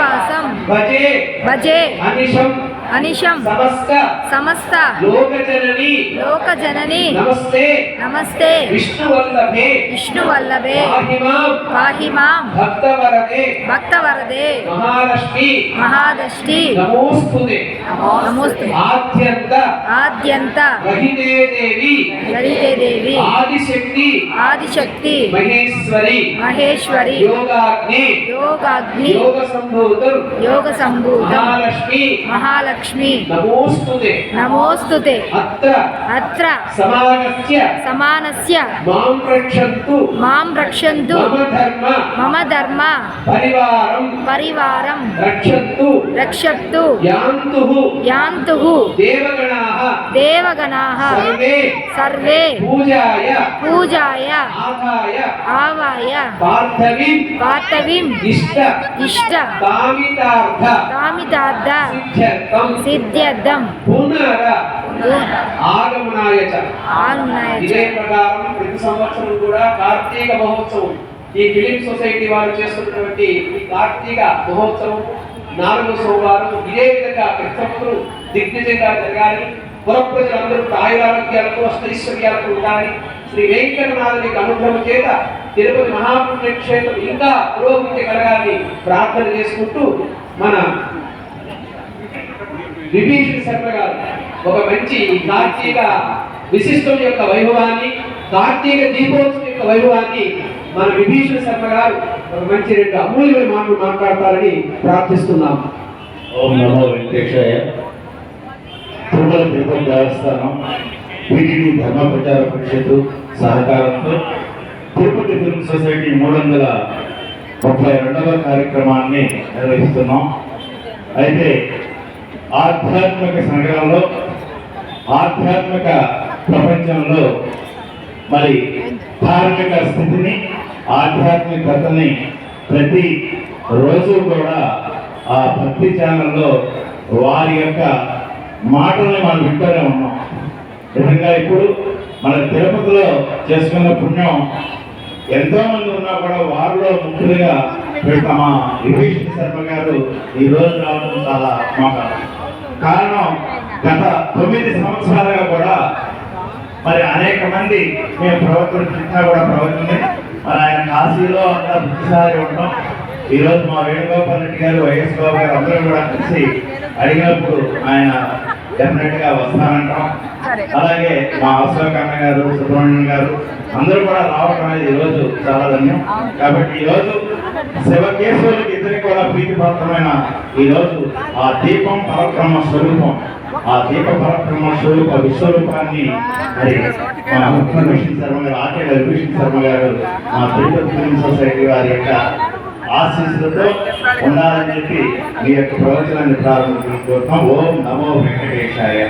శ్రీనివాసం భజే భజే అనిశం అనిశం సమస్త లోకజనని నమస్తే నమస్తే విష్ణువల్లభే పాహి మాం భక్తవరదే మహాలక్ష్మి నమోస్తుతే ఆద్యంత రహితే దేవి ఆదిశక్తి మహేశ్వరి యోగాగ్ని యోగ సంభూతం మహాలక్ష్మి నమోస్తుతే అత్ర సమానస్య మాం రక్షంతు మమ ధర్మ పరివారం రక్షత్తు యాంతు దేవగణాః సర్వే పూజాయ ఆవాయ పార్థవీం ఇష్ట కామితార్థ సిద్ధ్యర్థం ఇదే ప్రకారం ప్రతి సంవత్సరం కూడా కార్తీక మహోత్సవం ఈ ఫిలిం సొసైటీ వారు చేస్తున్నటువంటి ఈ కార్తీక మహోత్సవం 4వ సోమవారం ఇదే విధంగా ప్రతి సంవత్సరం దిగ్విజయంగా జరగాలి. పుర ప్రజలందరూ ఆయురారోగ్యాలతో అష్టైశ్వర్యాలతో ఉండాలి. శ్రీ వెంకటనాథునికి అనుగ్రహం చేత తిరుపతి మహాపుణ్యక్షేత్రం ఇంకా పురోగతి కలగాలని ప్రార్థన చేసుకుంటూ మన విభీషణ శర్మ గారు ఒక మంచి కార్తీక విశిష్టం యొక్క వైభవాన్ని, కార్తీక దీపోత్సవం యొక్క వైభవాన్ని మన విభీషణ శర్మ గారు ఒక మంచి 2 అమూల్యమైన మాటలు మాట్లాడతారని ప్రార్థిస్తున్నాం. ఓం నమో వెంకటేశాయ. తిరుమల తిరుపతి దేవస్థానం టీటీడీ ధర్మ ప్రచార పరిషత్తు సహకారంతో తిరుపతి ఫిల్మ్ సొసైటీ 332వ కార్యక్రమాన్ని నిర్వహిస్తున్నాం. అయితే ఆధ్యాత్మిక సంఘంలో, ఆధ్యాత్మిక ప్రపంచంలో మరి ధార్మిక స్థితిని, ఆధ్యాత్మికతని ప్రతి రోజు కూడా ఆ భక్తి ఛానల్లో వారి యొక్క మాటల్ని మనం వింటూనే ఉన్నాం. నిజంగా ఇప్పుడు మన తిరుపతిలో చేసుకున్న పుణ్యం ఎంతో మంది ఉన్నా కూడా వారిలో ముఖ్యంగా మా విభీషణ శర్మ గారు ఈ రోజు రావడం చాలా మాకు కారణం. గత 9 సంవత్సరాలుగా కూడా మరి అనేక మంది మేము ప్రవర్తన కూడా ప్రవర్తన మరి ఆయన కాశీలో అంతా ప్రతిసారి ఉంటాం. ఈరోజు మా వేణుగోపాల్ రెడ్డి గారు, వైఎస్ బాబు గారు అందరూ కూడా కలిసి అడిగినప్పుడు ఆయన డెఫినెట్ గా వస్తానంటాం. అలాగే మా అశోక్ అన్న గారు, సుబ్రహ్మణ్యం గారు అందరూ కూడా రావడం అనేది ఈరోజు చాలా ధన్యం. కాబట్టి ఈరోజు శివకేశవులకి ఇద్దరికి కూడా ప్రీతిపాత్రమైన ఈరోజు ఆ దీపం పరబ్రహ్మ స్వరూపం, ఆ దీప పరబ్రహ్మ స్వరూప విశ్వరూపాన్ని మరి మా విభీషణ శర్మ గారు, ఆచార్య విభీషణ శర్మ గారు మా తిరుపతి ఫిల్మ్ సొసైటీ వారి యొక్క ఆశీస్సులతో ఉండాలని చెప్పి మీ యొక్క ప్రవచనాన్ని ప్రారంభించుకుంటున్నాం. ఓం నమో వెంకటేశాయ.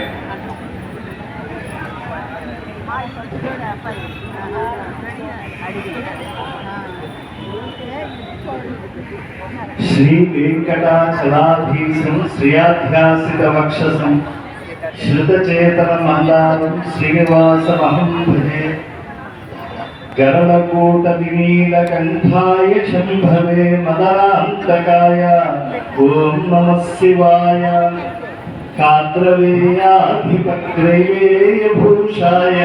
శ్రీ వెంకటాచలాధీశం శ్రియాధ్యాసిత వక్షసం శ్రుతచేతన మందారం శ్రీనివాసమహం భజే. గరళకూట వినీలకంఠాయ శంభవే మదనాంతకాయ ఓం నమః శివాయ. కాద్రవేయాధిపగ్రైవేయ భూషాయ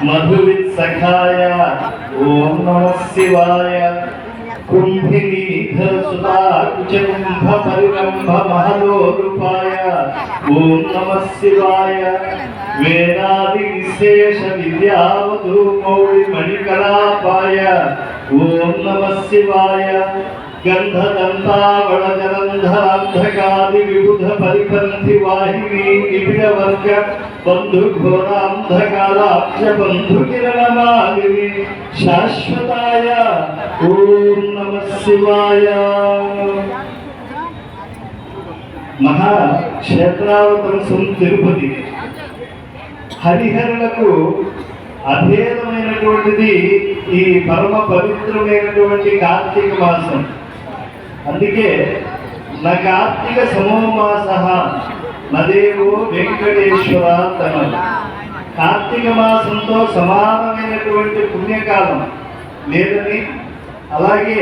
మధువిత్సఖాయ ఓం నమః శివాయ. కుంభినీధరసుతాకుచకుంభ పరిరంభ మహదోరూపాయ ఓం నమః శివాయ. వేదాది విశేష విద్యావధూ మౌళి మణికలాపాయ ఓం నమః శివాయ. గంధదంతావళ జలంధరాంధకాది విబుధ పరిపంథి వాహిని నిబిడ వర్గ బంధు ఘోరాంధకారాక్ష బంధు కిరణమాలిని శాశ్వతాయ ఓం నమః శివాయ. మహాక్షేత్రావతంసం తిరుపతి హరిహరులకు అభేదమైనటువంటిది ఈ పరమ పవిత్రమైనటువంటి కార్తీక మాసం. అందుకే నా కార్తీక సమోమాస నదేవో వెంకటేశ్వర తనదు. కార్తీక మాసంతో సమానమైనటువంటి పుణ్యకాలం లేదని, అలాగే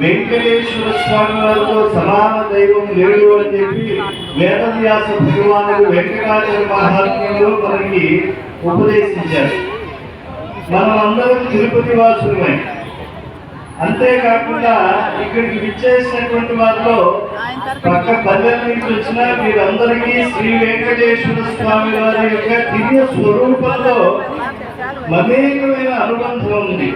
వెంకటేశ్వర స్వామి వారితో సమాన దైవం లేడు అని చెప్పి వేదవ్యాస భగవానుడు వెంకటాచల మహాత్మ్యంలో మనకి ఉపదేశించారు. మనం అందరం తిరుపతి వాసులమే. అంతేకాకుండా ఇక్కడికి విచ్చేసినటువంటి వారిలో పక్క పల్లెల నుంచి వచ్చిన మీరందరికీ శ్రీ వెంకటేశ్వర స్వామి వారి యొక్క దివ్య స్వరూపంలో మమేకమైన అనుబంధం ఉంది.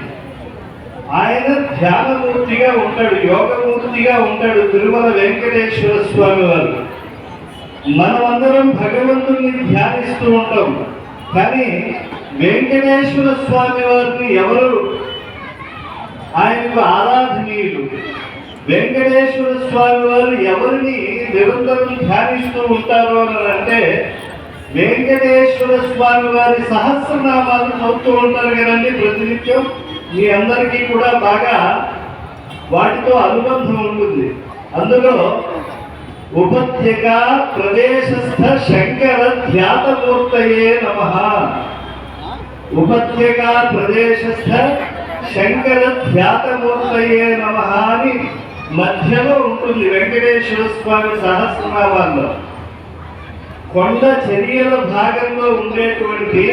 ఆయన ధ్యానమూర్తిగా ఉంటాడు, యోగమూర్తిగా ఉంటాడు తిరుమల వెంకటేశ్వర స్వామి వారు. మనమందరం భగవంతుని ధ్యానిస్తూ ఉంటాం, కానీ వెంకటేశ్వర స్వామి వారిని ఎవరు ఆయనకు ఆరాధనీయులు? వెంకటేశ్వర స్వామి వారు ఎవరిని నిరంతరం ధ్యానిస్తూ ఉంటారు అని అంటే వెంకటేశ్వర స్వామి వారి సహస్రనామాలు చదువుతూ ఉంటారు కదండి ప్రతినిత్యం. మీ అందరికీ కూడా బాగా వాటితో అనుబంధం ఉంటుంది. అందులో ఉపత్యక ప్రదేశస్థ శంకర ధ్యాతమూర్తయే నమః, ఉపత్యక ప్రదేశస్థ శంకర ధ్యాతమూర్తయే నమః అని మధ్యలో ఉంటుంది వెంకటేశ్వర స్వామి సహస్రనామాల్లో. కొండ చర్యల భాగంలో ఉండేటువంటి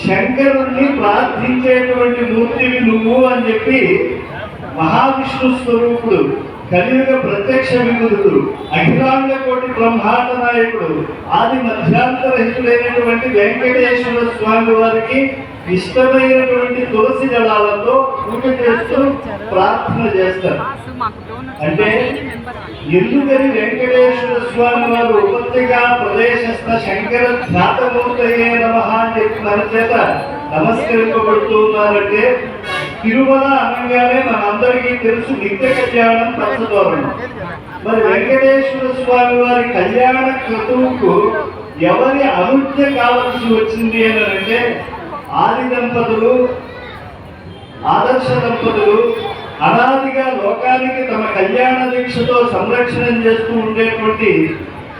శంకరుణ్ణి ప్రార్థించేటువంటి మూర్తివి నువ్వు అని చెప్పి మహావిష్ణు స్వరూపుడు, కలియుగ ప్రత్యక్ష విముఖుడు, అఖిలాండ కోటి బ్రహ్మాండ నాయకుడు, ఆది మధ్యాంతరహితుడైనటువంటి వెంకటేశ్వర స్వామి వారికి ఇష్టమైనటువంటి తులసి దళాలతో పూజ చేస్తూ ప్రార్థన చేస్తారు. అంటే ఎందుకని వెంకటేశ్వర స్వామి వారు ఉపత్యక ప్రదేశస్థ శంకర ధ్యాతమూర్తయే నమః అని చెప్పి మన చేత నమస్కరింపబడుతూ ఉన్నారంటే తిరుమల అనగానే మనందరికీ తెలుసు నిత్య కళ్యాణం పచ్చదోరణం. మరి వెంకటేశ్వర స్వామి వారి కళ్యాణ క్రతువుకు ఎవరి అనుజ్ఞ కావాల్సి వచ్చింది అని అంటే ఆది దంపతులు, ఆదర్శ దంపతులు అనాదిగా లోకానికి తమ కళ్యాణ దీక్షతో సంరక్షణ చేస్తూ ఉండేటువంటి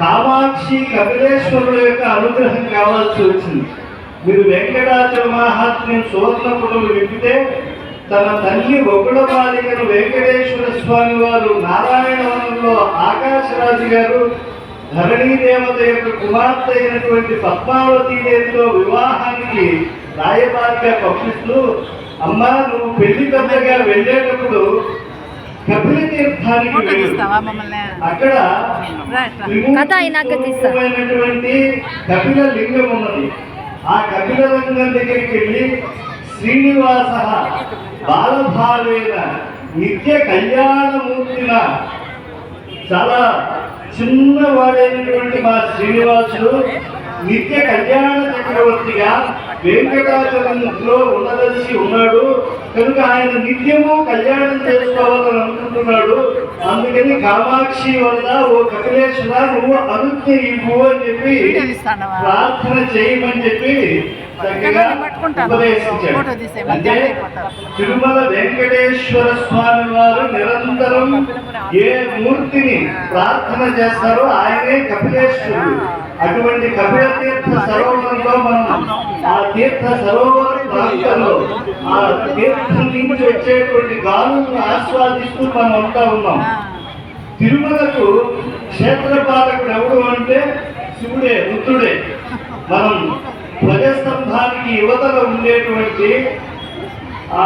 కామాక్షి కపిలేశ్వరుల యొక్క అనుగ్రహం కావాల్సి వచ్చింది. మీరు వెంకటాచల మహాత్మ్యం సువర్ణపుటలు విప్పితే తన తల్లి ఒగుడ బాలికను వెంకటేశ్వర స్వామి వారు నారాయణవనంలో ఆకాశరాజు గారు ధరణీ దేవత యొక్క కుమార్తె అయినటువంటి పద్మావతి దేవితో వివాహానికి రాయబారిగా పంపిస్తూ, అమ్మా నువ్వు పెళ్లి పెద్దగా వెళ్ళేటప్పుడు కపిల తీర్థానికి అక్కడ త్రిమూర్తిమైనటువంటి కపిల లింగం ఉన్నది. ఆ కపిల లింగం దగ్గరికి వెళ్ళి శ్రీనివాస బాలభావేన నిత్య కళ్యాణమూర్తిన, చాలా చిన్నవాడైనటువంటి మా శ్రీనివాసుడు నిత్య కళ్యాణ చక్రవర్తిగా వెంకటాచలంలో ఉండదలిసి ఉన్నాడు కనుక ఆయన నిత్యము కళ్యాణం చేసుకోవాలని అనుకుంటున్నాడు. అందుకని కామాక్షి వల్ల ఓ కపిలేశ్వర నువ్వు అనుజ్ఞ ఇవ్వు అని చెప్పి ప్రార్థన చేయమని చెప్పి చక్కగా ఉపదేశించాడు. అంటే తిరుమల వెంకటేశ్వర స్వామి వారు నిరంతరం ఏ మూర్తిని ప్రార్థన చేస్తారో ఆయనే కపిలేశ్వరుడు. అటువంటి కపిల తీర్థ సరోవరంలో మనం ఆ తీర్థ సరోవర ప్రాంతంలో ఆ తీర్థం నుంచి వచ్చేటువంటి గాలులను ఆస్వాదిస్తూ మనం అంతా ఉన్నాం. తిరుమలకు క్షేత్రపాలకుడు ఎవడు అంటే శివుడే, రుద్రుడే. మనం ధ్వజస్తంభానికి యువతలో ఉండేటువంటి ఆ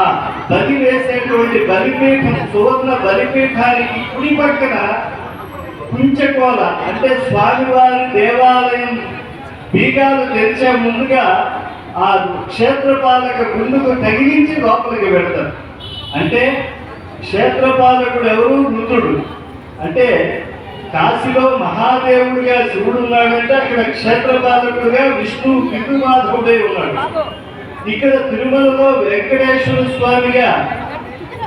బలి వేసేటువంటి బలిపీఠం, సువర్ణ బలిపీఠానికి కుడి పక్కన కుంచకోల అంటే స్వామివారి దేవాలయం బీగాలు తెరిచే ముందుగా ఆ క్షేత్రపాలక గుండుకు తగిలించి లోపలికి పెడతారు. అంటే క్షేత్రపాలకుడు ఎవరు? రుద్రుడు. అంటే కాశీలో మహాదేవుడిగా శివుడు ఉన్నాడంటే అక్కడ క్షేత్రపాలకుడుగా విష్ణు పితృమాధవుడై ఉన్నాడు. ఇక్కడ తిరుమలలో వెంకటేశ్వర స్వామిగా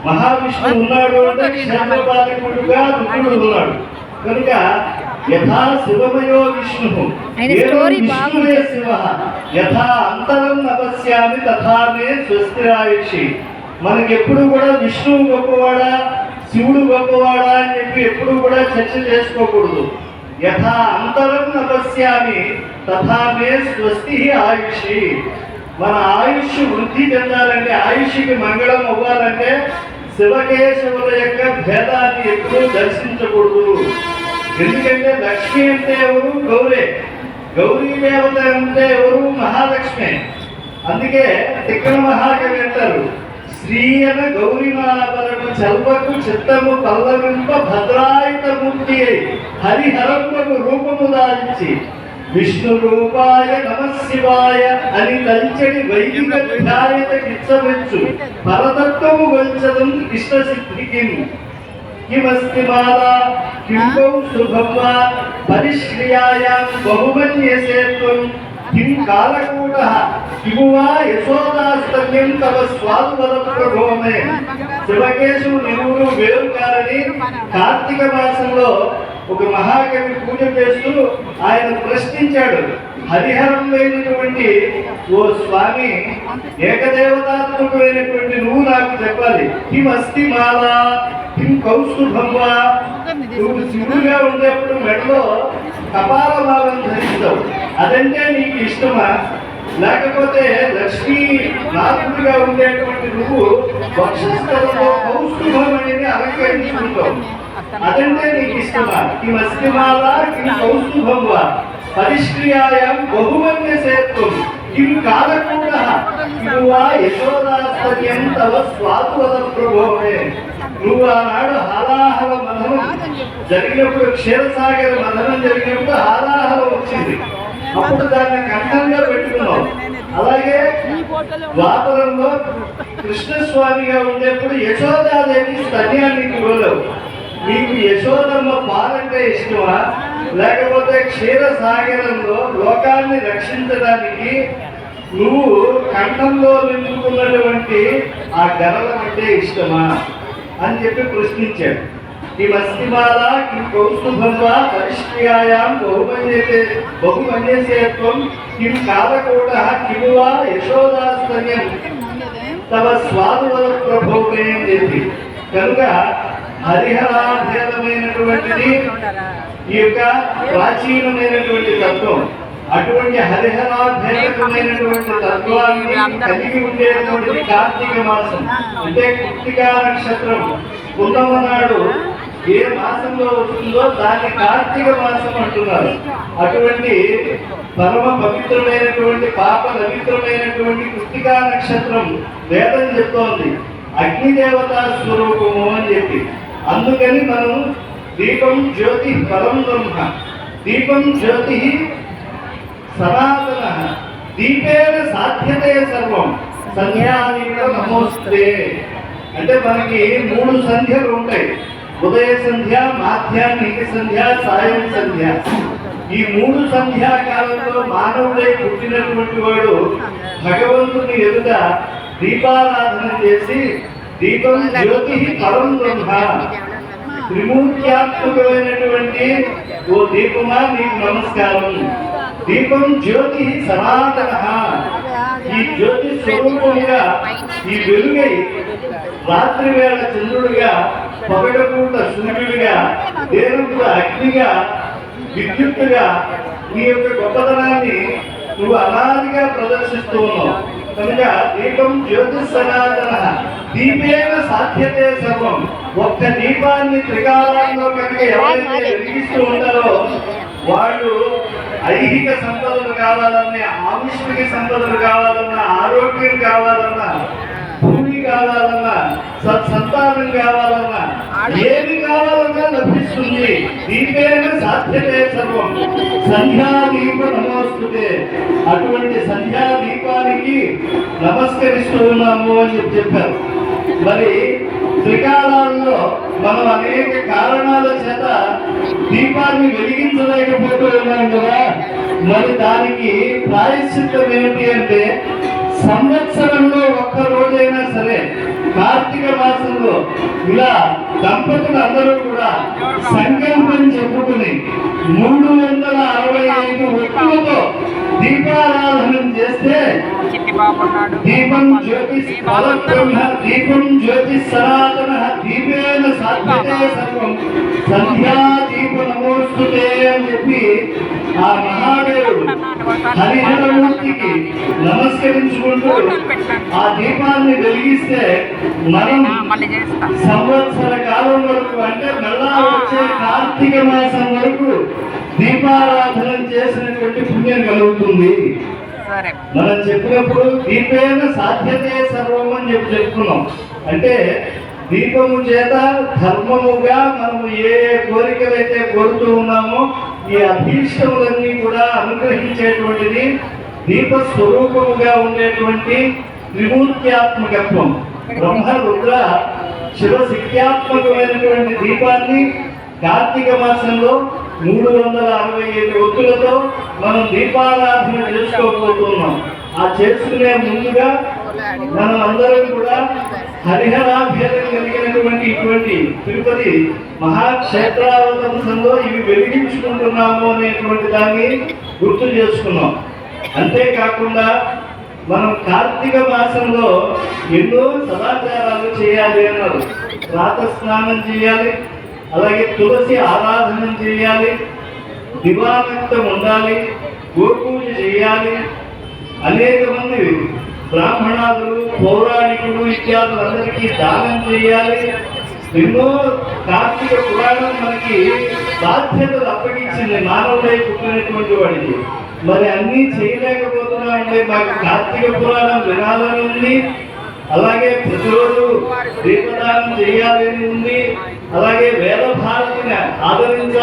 మహావిష్ణువు ఉన్నాడు అంటే క్షేత్రపాలకుడుగా రుద్రుడు ఉన్నాడు. కనుక యథా శివమయో విష్ణు విష్ణువే శివ యథా అంతరం నపశ్యామి తథా మే స్వస్తిరాయుషి. మనకెప్పుడు కూడా విష్ణువు గొప్పవాడా శివుడు గొప్పవాడా అని చెప్పి ఎప్పుడు కూడా చర్చ చేసుకోకూడదు. యథా అంతరం నపశ్యామి తథా మే స్వస్తి ఆయుషి. మన ఆయుష్ వృద్ధి చెందాలంటే, ఆయుష్కి మంగళం అవ్వాలంటే శివకేశవుల యొక్క భేదాన్ని ఎప్పుడూ దర్శించకూడదు. ఎందుకంటే లక్ష్మి అంటే ఎవరు? గౌరే. గౌరీ దేవత అంటే ఎవరు? మహాలక్ష్మి. అందుకే తిక్కన మహాకవి అంటారు, శ్రీయన గౌరీనాభరకు చల్వకు చిత్తము పల్లవింప భద్రాయుత మూర్తి హరిహరములకు రూపము దాల్చి విష్ణు రూపాయ నమశివాయ అని తల్చడి వైదిక ధ్యాయత కిచ్చవచ్చు పరతత్వము గొల్చదం కృష్ణ సిద్ధికి కిమస్తి మాలా కింకౌ శుభం వా పరిశ్రియాయాం బహుమన్యసేత్వం కిం కాలకూటః కిమువా యశోదాస్తన్యం తవ స్వాదువద ప్రభోమే. శివకేశవు నిరువురు వేరు కారని కార్తీక మాసంలో ఒక మహాకవి పూజ చేస్తూ ఆయన ప్రశ్నించాడు, హరిహరం లేనటువంటి ఓ స్వామి, ఏకదేవతాత్మకమైనటువంటి నువ్వు నాకు చెప్పాలి. కిం అస్తి మాలా కిం కౌస్తుభం వా. నువ్వు శివుడుగా ఉండేప్పుడు మెడలో కపాల భావం ధరిస్తావు, అదంటే నీకు ఇష్టమా? లేకపోతే లక్ష్మీ నాథుడిగా ఉండేటువంటి నువ్వు వక్షస్థలంలో కౌస్తుభం అనేది అలంకరించుకుంటావు, అదంటే నీకు ఇష్టమా? కిం అస్తి మాలా కిం కౌస్తుభం వా పరిశ్రియాయాం బహుమన్యసేత్వం కిం కాలకూటః కిమువా యశోదాస్తన్యం తవ స్వాదువద ప్రభోమే. నువ్వు ఆనాడు హాలాహల మథనం జరిగినప్పుడు, క్షీరసాగర మథనం జరిగినప్పుడు హాలాహలం వచ్చింది, అప్పుడు దాన్ని కంఠంగా పెట్టుకున్నావు. అలాగే ద్వాపరంలో కృష్ణస్వామిగా ఉండేప్పుడు యశోదాదేవి స్తన్యానికి ఇవ్వలేవు. నీకు యశోదమ్మ పాలంటే ఇష్టమా? లేకపోతే క్షీరసాగరంలో లోకాన్ని రక్షించడానికి నువ్వు కంఠంలో నింపుకున్నటువంటి ఆ గరలం అంటే ఇష్టమా అని చెప్పి ప్రశ్నించాడు. కిం అస్తి మాలా కిం కౌస్తుభం వా పరిశ్రియాయాం బహుమన్యసేత్వం కిం కాలకూటః కిమువా యశోదాస్తన్యం తవ స్వాదువద ప్రభోమే అని చెప్పి. కనుక హరిహరాభేదమైనటువంటిది ఈ యొక్క ప్రాచీనమైనటువంటి తత్వం. అటువంటి హరిహరాభేదమైనటువంటి తత్వాన్ని కలిగి ఉండేటువంటిది కార్తీక మాసం. అంటే కృత్తికా నక్షత్రం పున్నమ నాడు ఏ మాసంలో వస్తుందో దాన్ని కార్తీక మాసం అంటున్నారు. అటువంటి పరమ పవిత్రమైనటువంటి పాప పవిత్రమైనటువంటి కృత్తికా నక్షత్రం వేదం చెప్తోంది అగ్నిదేవతా స్వరూపము అని చెప్పి. అందుకని మనం దీపం జ్యోతి పరం బ్రహ్మ, దీపం జ్యోతి సనాతన, దీపేన సాధ్యతే సర్వం, సంధ్యాదీప నమోస్తే. అంటే మనకి 3 సంధ్యలు ఉంటాయి, ఉదయ సంధ్య, మాధ్యాహ్నిక సంధ్య, సాయం సంధ్య. ఈ 3 సంధ్యాకాలంలో మానవుడై పుట్టినటువంటి వాడు భగవంతుని ఎదుట దీపారాధన చేసి దీపం జ్యోతి పరం బ్రహ్మ, త్రిమూర్త్యాత్మకమైనటువంటి ఓ దీపమా నీకు నమస్కారం. దీపం జ్యోతి సనాతన, ఈ జ్యోతి స్వరూపముగా ఈ వెలుగై రాత్రి వేళ చంద్రుడిగా, పగడపూట సూర్యుడిగా, దేనంతో అగ్నిగా, విద్యుత్తుగా నీ యొక్క గొప్పతనాన్ని నువ్వు అనాదిగా ప్రదర్శిస్తూ ఉన్నావు. కనుక దీపం జ్యోతి సనాతన, దీపేన సాధ్యతే సర్వం. ఒక్క దీపాన్ని త్రికాలంలో కనుక ఎవరైతే వెలిగిస్తూ ఉంటారో వాళ్ళు ఐహిక సంపదలు కావాలన్నా, ఆవిష్మిక సంపదలు కావాలన్నా, ఆరోగ్యం కావాలన్నా, భూమి కావాలన్నా, సత్సంతానం కావాలన్నా, ఏది కావాలన్నా లభిస్తుంది. దీపేన సాధ్యతే సర్వం, సంధ్యాదీప నమోస్తుతే. అటువంటి సంధ్యాదీపానికి నమస్కరిస్తూ ఉన్నాము అని చెప్పారు. మరి త్రికాలాల్లో మనం అనేక కారణాల చేత దీపాన్ని వెలిగించలేకపోతూ ఉన్నాం కదా. మరి దానికి ప్రాయశ్చిత్తం ఏమిటి అంటే, సంవత్సరంలో ఒక్క రోజైనా సరే కార్తీక మాసంలో ఇలా దంపతులు అందరూ కూడా సంకల్పం చెప్పుకుని 365 ఒత్తులతో దీపారాధన చేస్తే దీపం జ్యోతి పరబ్రహ్మ, దీపం జ్యోతి సనాతన, దీపేన సాధ్యతే సర్వం, సంధ్యా దీప నమోస్తుతే అని చెప్పి ఆ మహాదేవుడు హరిహరమూర్తికి నమస్కరించుకుంటూ ఆ దీపాన్ని వెలిగిస్తే మనం సంవత్సర కాలం వరకు అంటే మళ్ళా వచ్చే కార్తీక మాసం వరకు దీపారాధన చేసినటువంటి పుణ్యం కలుగుతుంది. మనం చెప్పినప్పుడు దీపేన సాధ్యతే సర్వం అని చెప్పుకున్నాం. అంటే దీపము చేత ధర్మముగా మనము ఏ కోరికలైతే కోరుతూ ఉన్నామో ఈ అభీష్టములన్నీ కూడా అనుగ్రహించేటువంటిది దీప స్వరూపముగా ఉండేటువంటి త్రిమూర్త్యాత్మకత్వం. బ్రహ్మ రుద్ర శివశక్త్యాత్మకమైనటువంటి దీపాన్ని కార్తీక మాసంలో 365 ఒత్తులతో మనం దీపారాధన చేసుకోబోతున్నాం. ఆ చేసుకునే ముందుగా మనం అందరం కూడా హరిహరాభ్యర్థం కలిగినటువంటి ఇటువంటి తిరుపతి మహాక్షేత్రావతంసంలో ఇవి వెలిగించుకుంటున్నాము అనేటువంటి దాన్ని గుర్తు చేసుకున్నాం. అంతేకాకుండా మనం కార్తీక మాసంలో ఎన్నో సదాచారాలు చేయాలి అన్నారు. ప్రాత స్నానం చేయాలి, అలాగే తులసి ఆరాధన చేయాలి, దివానక్తం ఉండాలి, గోపూజ చేయాలి. అనేక మంది బ్రాహ్మణాదులు పౌరాణికులు ఇత్యాదులందరికీ దానం చేయాలి. ఎన్నో కార్తీక పురాణం మనకి బాధ్యతలు అప్పగించింది మానవుడై పుట్టినటువంటి వాడికి. మరి అన్నీ చేయలేకపోతున్నామంటే మాకు కార్తీక పురాణం వినాలని ఉంది, అలాగే ప్రతిరోజు దీపదానం చేయాలని ఉంది, అలాగే వేద భారతిని ఆదరించాలి.